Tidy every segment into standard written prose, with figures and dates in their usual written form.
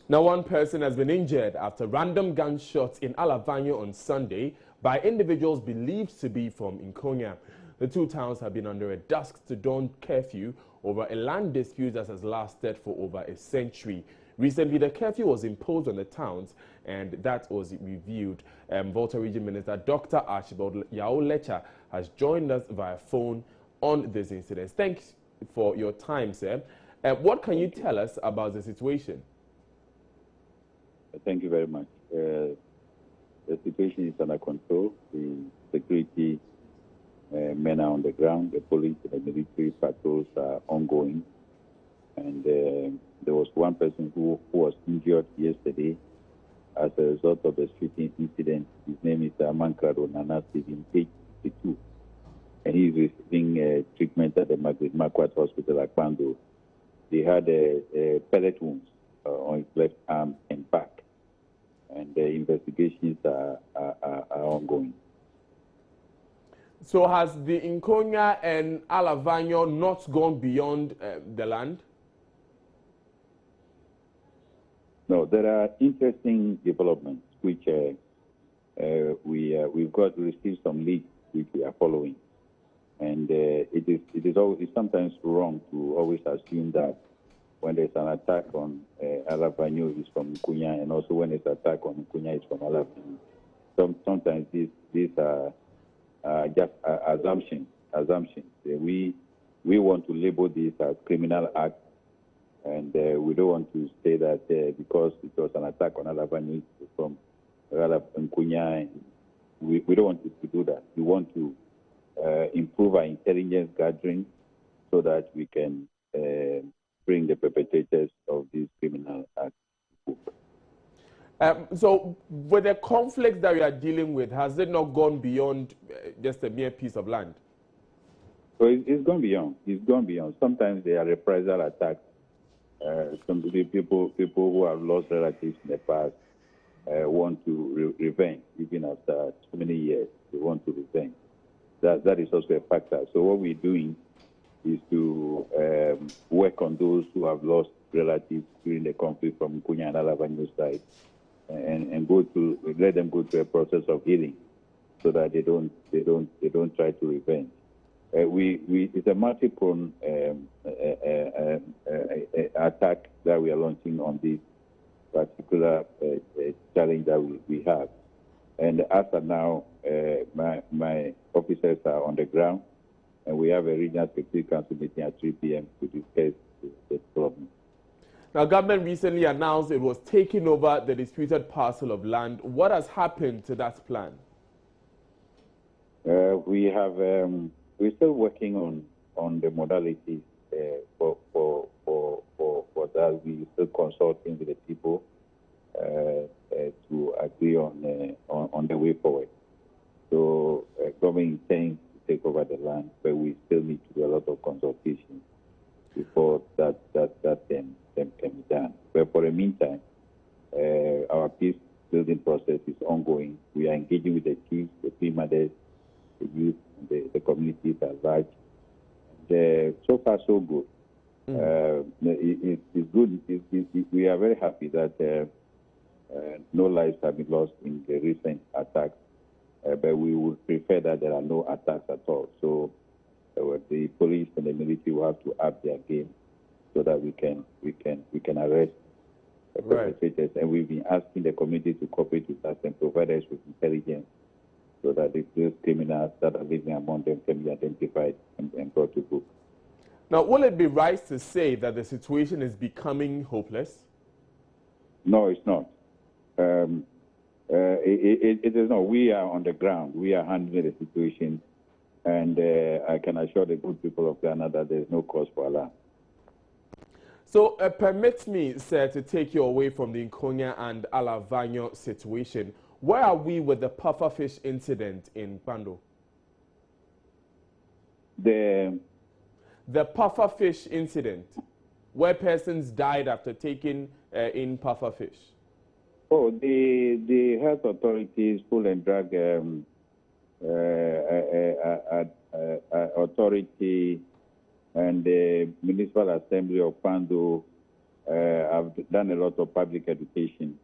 Now, one person has been injured after random gunshots in Alavanyo on Sunday by individuals believed to be from Nkonya. The two towns have been under a dusk to dawn curfew over a land dispute that has lasted for over a century. Recently, the curfew was imposed on the towns, and that was reviewed. Volta Region Minister Dr. Archibald Yao Lecha has joined us via phone on this incident. Thanks for your time, sir. What can you tell us about the situation? Thank you very much. The situation is under control. The security men are on the ground. The police and the military patrols are ongoing. And there was one person who was injured yesterday as a result of the shooting incident. His name is Mankrado Nana Stephen, age 62. And he is receiving treatment at the Marquardt Hospital at Bando. He had pellet wounds on his left arm and back. And the investigations are ongoing. So has the Nkonya and Alavanyo not gone beyond the land? No, there are interesting developments which we've got to receive some leads which we are following. And it's sometimes wrong to always assume that when there's an attack on Alavanyo is from Nkonya, and also when there's an attack on Nkonya is from Alavanyo. Sometimes these are just assumptions. We want to label this as criminal act, and we don't want to say that because it was an attack on Alavanyo from Nkonya. We don't want to do that. We want to improve our intelligence gathering so that we can bring the perpetrators of these criminal acts. So with the conflict that we are dealing with, has it not gone beyond just a mere piece of land? So it's gone beyond. It's gone beyond. Sometimes they are reprisal attacks. Some people who have lost relatives in the past want to revenge, even after so many years. They want to revenge. That is also a factor. So what we're doing is to work on those who have lost relatives during the conflict from Nkonya and Alavanyo side, and let them go through a process of healing, so that they don't try to revenge. It's a multi-pronged attack that we are launching on this particular challenge that we have. And as of now, my officers are on the ground, and we have a regional security council meeting at 3 p.m. to discuss the problem. Now, government recently announced it was taking over the disputed parcel of land. What has happened to that plan? We're still working on the modalities for that. We're still consulting with the people to agree on the way forward. So government intends to take over the land, but we still need to do a lot of consultation before that can be done. But for the meantime, our peace building process is ongoing. We are engaging with the chiefs, the team mothers, the youth, and the communities at large. And, so far, so good. It's good. We are very happy that no lives have been lost in the recent attacks, but we would prefer that there are no attacks at all. So the police and the military will have to up their game so that we can arrest the perpetrators. And we've been asking the community to cooperate with us and provide us with intelligence so that those criminals that are living among them can be identified and brought to book. Now, will it be right to say that the situation is becoming hopeless? No, it's not. It is not. We are on the ground. We are handling the situation. And I can assure the good people of Ghana that there is no cause for alarm. So permit me, sir, to take you away from the Nkonya and Alavanyo situation. Where are we with the pufferfish incident in Bando? The pufferfish incident, where persons died after taking in pufferfish. Oh, the health authorities, Food and Drug Authority, and the Municipal Assembly of Bando I've done a lot of public education.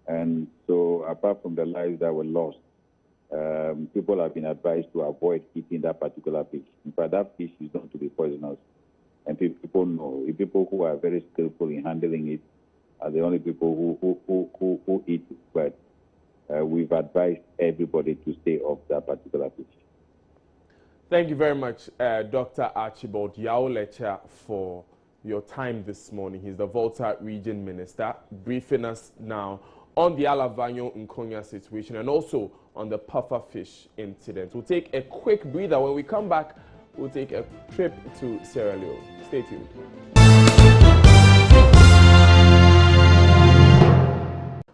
And so apart from the lives that were lost, people have been advised to avoid eating that particular fish. In fact, that fish is known to be poisonous. And people know. The people who are very skillful in handling it are the only people who eat it. But we've advised everybody to stay off that particular fish. Thank you very much, Dr. Archibald Yaolecha, for your time this morning. He's the Volta Region Minister, briefing us now on the Alavanyo Nkonya situation and also on the puffer fish incident. We'll take a quick breather. When we come back, we'll take a trip to Sierra Leone. Stay tuned.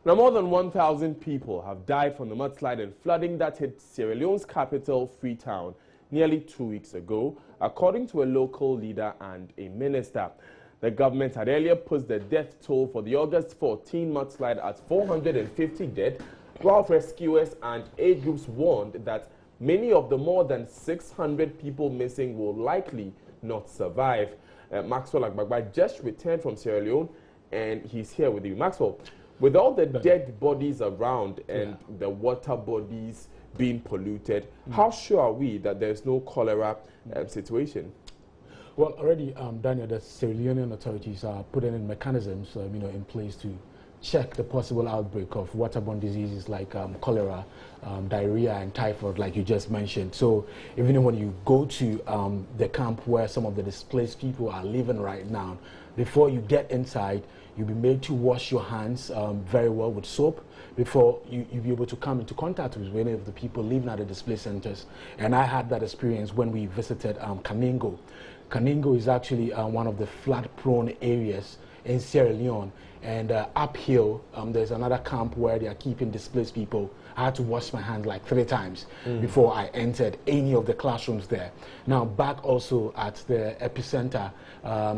Now, more than 1,000 people have died from the mudslide and flooding that hit Sierra Leone's capital, Freetown, nearly 2 weeks ago, according to a local leader and a minister. The government had earlier put the death toll for the August 14 mudslide at 450 dead, while rescuers and aid groups warned that many of the more than 600 people missing will likely not survive. Maxwell Agbagba just returned from Sierra Leone, and he's here with you. Maxwell, with all the dead bodies around and the water bodies being polluted, how sure are we that there's no cholera situation? Well, already, Daniel, the Sierra Leonean authorities are putting in mechanisms, in place to check the possible outbreak of waterborne diseases like cholera, diarrhea, and typhoid, like you just mentioned. So even when you go to the camp where some of the displaced people are living right now, before you get inside, you'll be made to wash your hands very well with soap before you'll be able to come into contact with any of the people living at the displaced centers. And I had that experience when we visited Kaningo. Kaningo is actually one of the flood-prone areas in Sierra Leone, and uphill there's another camp where they are keeping displaced people. I had to wash my hands like 3 times before I entered any of the classrooms there. Now back also at the epicenter,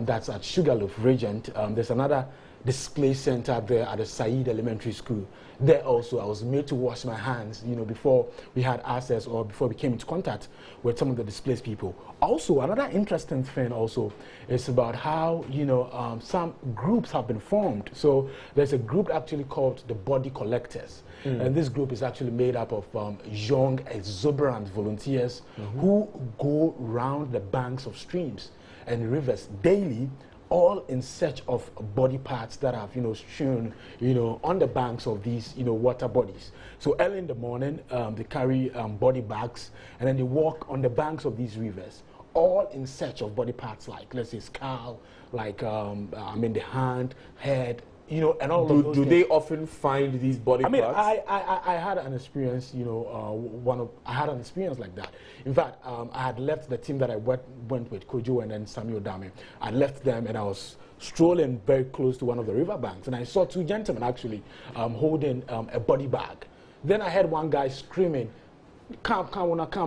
that's at Sugarloaf Regent, there's another displaced center there at the Said Elementary School. There also I was made to wash my hands, before we had access or before we came into contact with some of the displaced people. Also, another interesting thing also is about how, some groups have been formed. So there's a group actually called the Body Collectors. And this group is actually made up of young, exuberant volunteers who go round the banks of streams and rivers daily, all in search of body parts that have, strewn, on the banks of these, water bodies. So early in the morning, they carry body bags, and then they walk on the banks of these rivers, all in search of body parts like, let's say, skull, like, the hand, head, and all of those things. Do they often find these body parts? I had an experience, I had an experience like that. In fact, I had left the team that I went with, Kojo and then Samuel Dame. I left them and I was strolling very close to one of the riverbanks, and I saw 2 gentlemen actually holding a body bag. Then I heard one guy screaming, come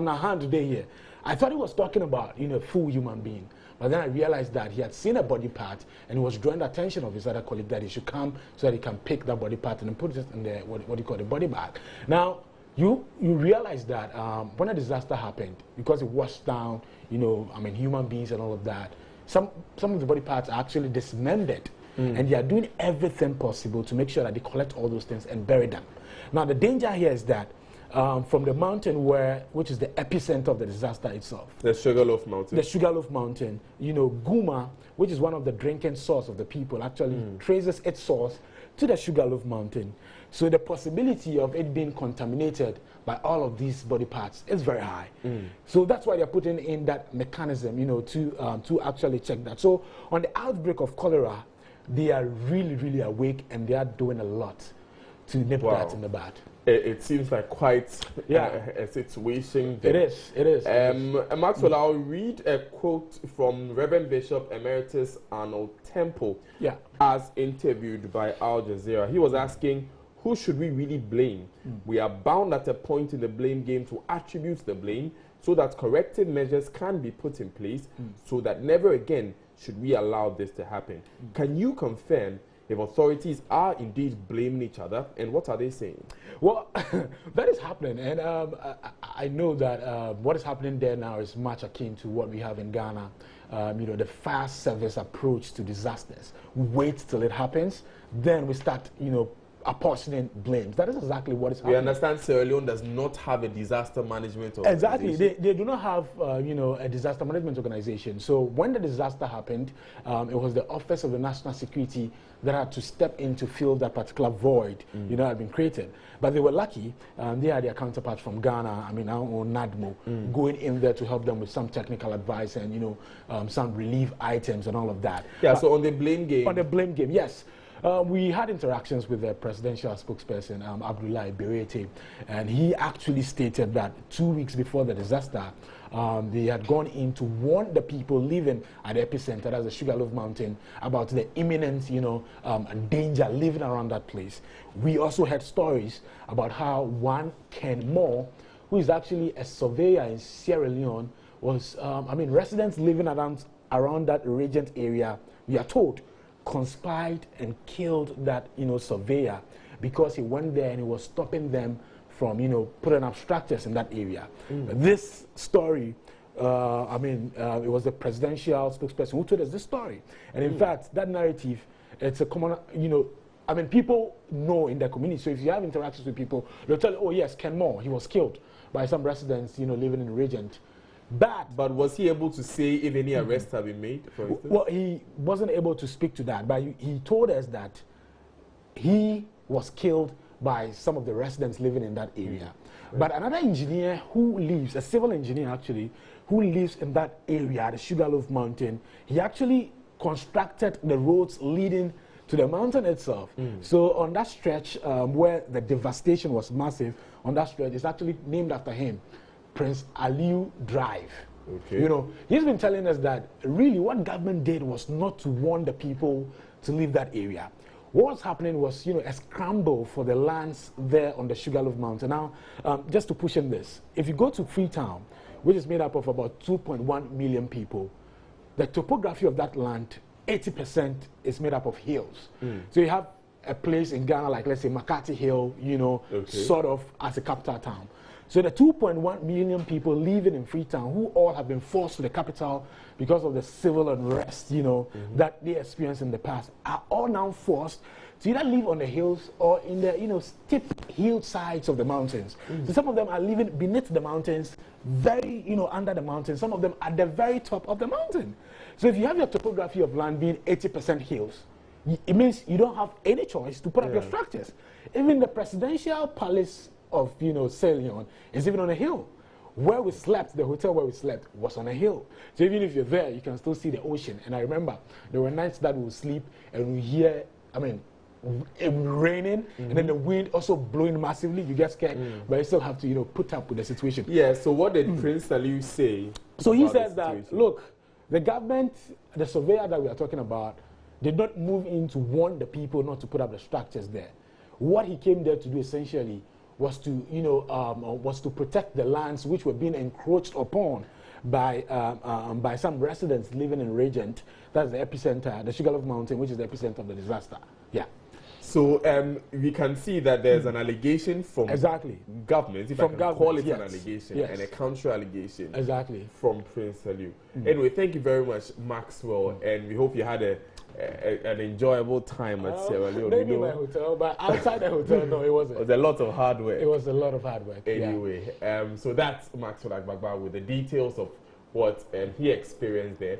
now, hand today here. I thought he was talking about, a full human being. But then I realized that he had seen a body part and he was drawing the attention of his other colleague that he should come so that he can pick that body part and then put it in the, what do you call the body bag. Now, you realize that when a disaster happened, because it washed down, human beings and all of that, some of the body parts are actually dismembered. And they are doing everything possible to make sure that they collect all those things and bury them. Now, the danger here is that from the mountain which is the epicenter of the disaster itself. The Sugarloaf Mountain. The Sugarloaf Mountain. Guma, which is one of the drinking source of the people, actually traces its source to the Sugarloaf Mountain. So the possibility of it being contaminated by all of these body parts is very high. So that's why they're putting in that mechanism, to actually check that. So on the outbreak of cholera, they are really, really awake, and they are doing a lot to nip that in the bud. It seems like quite a situation there. It is. Maxwell, I'll read a quote from Reverend Bishop Emeritus Arnold Temple, as interviewed by Al Jazeera. He was asking, who should we really blame? We are bound at a point in the blame game to attribute the blame so that corrective measures can be put in place so that never again should we allow this to happen. Can you confirm if authorities are indeed blaming each other, and what are they saying? Well, that is happening, and I know that what is happening there now is much akin to what we have in Ghana the fire service approach to disasters. We wait till it happens, then we start, apportioning blames. That is exactly what is happening. We understand Sierra Leone does not have a disaster management organization. Exactly. They do not have, a disaster management organization. So when the disaster happened, it was the Office of the National Security that had to step in to fill that particular void, had been created. But they were lucky. They had their counterparts from Ghana, our own NADMO, going in there to help them with some technical advice and, some relief items and all of that. Yeah, so on the blame game. On the blame game, yes. We had interactions with the presidential spokesperson, Abdullah Berete, and he actually stated that 2 weeks before the disaster, they had gone in to warn the people living at the epicenter, that's the Sugarloaf Mountain, about the imminent, danger living around that place. We also heard stories about how one Ken Moore, who is actually a surveyor in Sierra Leone, was, residents living around that regent area, we are told, conspired and killed that surveyor because he went there and he was stopping them from putting up structures in that area. This story, it was the presidential spokesperson who told us this story, and in fact that narrative, it's a common people know in the community. So if you have interactions with people, they'll tell you, oh yes, Ken Moore, he was killed by some residents living in Regent. But was he able to say if any arrests have been made, for instance? Well, he wasn't able to speak to that, but he told us that he was killed by some of the residents living in that area. Right. But another engineer who lives, a civil engineer actually, who lives in that area, the Sugarloaf Mountain, he actually constructed the roads leading to the mountain itself. So on that stretch where the devastation was massive, on that stretch, it's actually named after him. Prince Aliu Drive. Okay. He's been telling us that really what government did was not to warn the people to leave that area. What was happening was, a scramble for the lands there on the Sugarloaf Mountain. Now, just to push in this, if you go to Freetown, which is made up of about 2.1 million people, the topography of that land, 80% is made up of hills. So you have a place in Ghana, like let's say Makati Hill, sort of as a capital town. So the 2.1 million people living in Freetown, who all have been forced to the capital because of the civil unrest, that they experienced in the past, are all now forced to either live on the hills or in the, steep hillsides of the mountains. So some of them are living beneath the mountains, very, under the mountains. Some of them at the very top of the mountain. So if you have your topography of land being 80% hills, it means you don't have any choice to put up your structures. Even the presidential palace of Sierra Leone is even on a hill. Where we slept, the hotel where we slept was on a hill. So even if you're there, you can still see the ocean. And I remember there were nights that we would sleep and we hear, it raining and then the wind also blowing massively. You get scared, but you still have to put up with the situation. Yeah. So what did Prince Aliu say? So he says that look, the government, the surveyor that we are talking about, did not move in to warn the people not to put up the structures there. What he came there to do essentially was to protect the lands which were being encroached upon by some residents living in Regent. That's the epicenter, the Sugarloaf Mountain, which is the epicenter of the disaster. Yeah. So we can see that there's an allegation from government, if I can call it an allegation, and a counter allegation from Prince Aliu. Anyway, thank you very much, Maxwell, and we hope you had an enjoyable time at Sierra Leone. Maybe my hotel, but outside the hotel, no, it wasn't. It was a lot of hard work. It was a lot of hard work. Anyway, so that's Maxwell Agbagba with the details of what he experienced there.